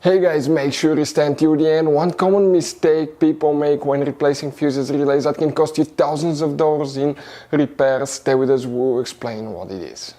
Hey guys, make sure you stand till the end. One common mistake people make when replacing fuses relays that can cost you thousands of dollars in repairs. Stay with us, we'll explain what it is.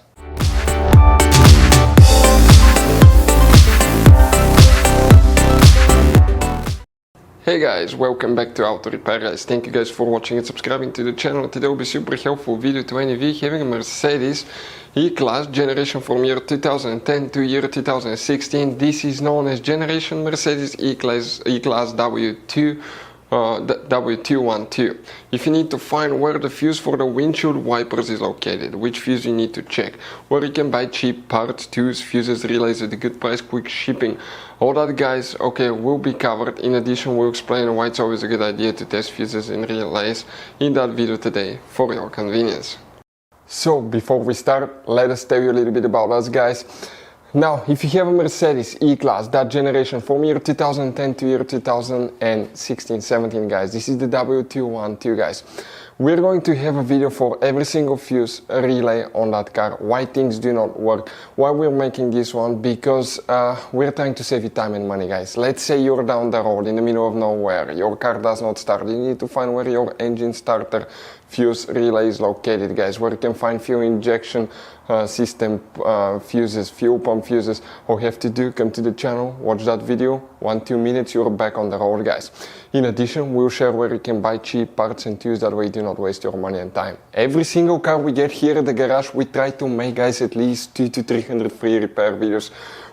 Hey guys, welcome back to Auto Repair guys. Thank you guys for watching and subscribing to the channel. Today will be super helpful video to any of you having a Mercedes E Class generation from year 2010 to year 2016. This is known as generation Mercedes E Class W212. If you need to find where the fuse for the windshield wipers is located, which fuse you need to check, where you can buy cheap parts, tools, fuses, relays at a good price, quick shipping, all that guys, okay, will be covered. In addition, we'll explain why it's always a good idea to test fuses and relays in that video today for your convenience. So before we start, let us tell you a little bit about us guys. Now, if you have a Mercedes E-Class, that generation from year 2010 to year 2016-17 guys, this is the W212 guys. We're going to have a video for every single fuse relay on that car, why things do not work, why we're making this one, because we're trying to save you time and money guys. Let's say you're down the road in the middle of nowhere, your car does not start, you need to find where your engine starter fuse relay is located guys, where you can find fuel injection system fuses, fuel pump fuses. All you have to do, come to the channel, watch that video, 1-2 minutes, you're back on the road guys. In addition, we'll share where you can buy cheap parts and tools, that way you do not waste your money and time. Every single car we get here at the garage, we try to make guys at least 200 to 300 free repair videos.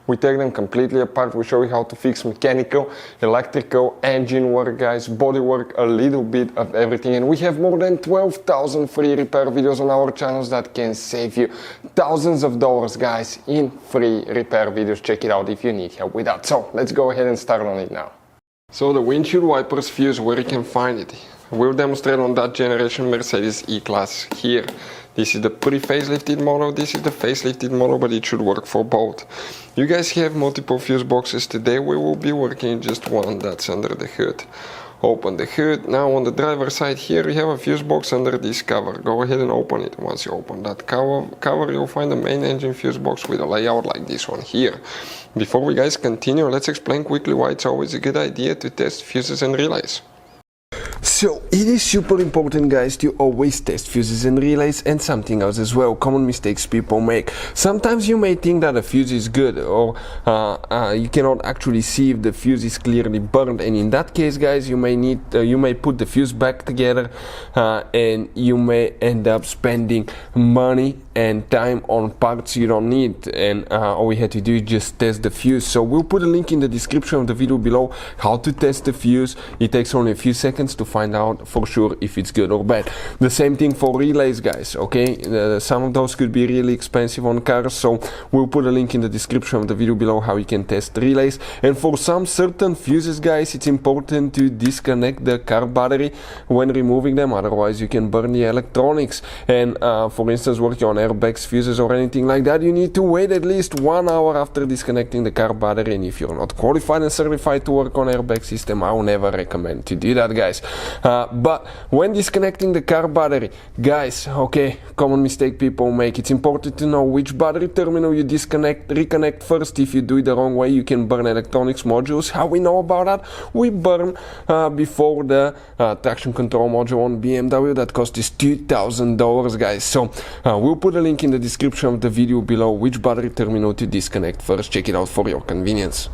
We take them completely apart, we show you how to fix mechanical, electrical, engine work guys, body work, a little bit of everything. And we have more than 12,000 free repair videos on our channels that can save you thousands of dollars guys in free repair videos. Check it out if you need help with that. So let's go ahead and start on it now. So the windshield wipers fuse, where you can find it, we'll demonstrate on that generation Mercedes E-Class here. This is the pre-facelifted model, this is the facelifted model, but it should work for both. You guys have multiple fuse boxes. Today we will be working just one that's under the hood. Open the hood. Now on the driver's side here you have a fuse box under this cover. Go ahead and open it. Once you open that cover you'll find the main engine fuse box with a layout like this one here. Before we guys continue, let's explain quickly why it's always a good idea to test fuses and relays. So it is super important guys to always test fuses and relays, and something else as well, common mistakes people make. Sometimes you may think that a fuse is good, or you cannot actually see if the fuse is clearly burned, and in that case guys you may put the fuse back together and you may end up spending money and time on parts you don't need, and all we had to do is just test the fuse. So we'll put a link in the description of the video below how to test the fuse. It takes only a few seconds to find out for sure if it's good or bad. The same thing for relays guys, okay? Some of those could be really expensive on cars, so we'll put a link in the description of the video below how you can test relays. And for some certain fuses guys, it's important to disconnect the car battery when removing them, otherwise you can burn the electronics. And for instance, working on airbags, fuses or anything like that, you need to wait at least 1 hour after disconnecting the car battery. And if you're not qualified and certified to work on airbag system, I will never recommend to do that guys. But when disconnecting the car battery guys, okay, common mistake people make, it's important to know which battery terminal you reconnect first. If you do it the wrong way you can burn electronics modules. How we know about that? We burn before the traction control module on BMW that cost us $2,000 guys. So we'll put a link in the description of the video below which battery terminal to disconnect first. Check it out for your convenience.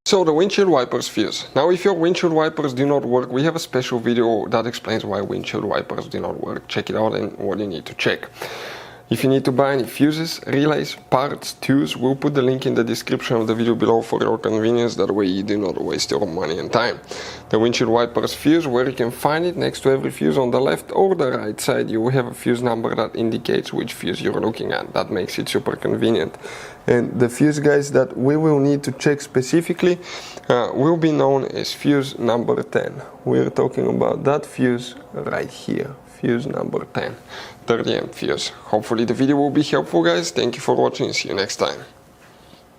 So the windshield wipers fuse. Now if your windshield wipers do not work, we have a special video that explains why windshield wipers do not work. Check it out and what you need to check. If you need to buy any fuses, relays, parts, tools, we'll put the link in the description of the video below for your convenience, that way you do not waste your money and time. The windshield wipers fuse, where you can find it, next to every fuse on the left or the right side you will have a fuse number that indicates which fuse you're looking at. That makes it super convenient. And the fuse guys that we will need to check specifically will be known as fuse number 10. We're talking about that fuse right here. Fuse number 10, 30 amp fuse. Hopefully the video will be helpful guys. Thank you for watching, see you next time.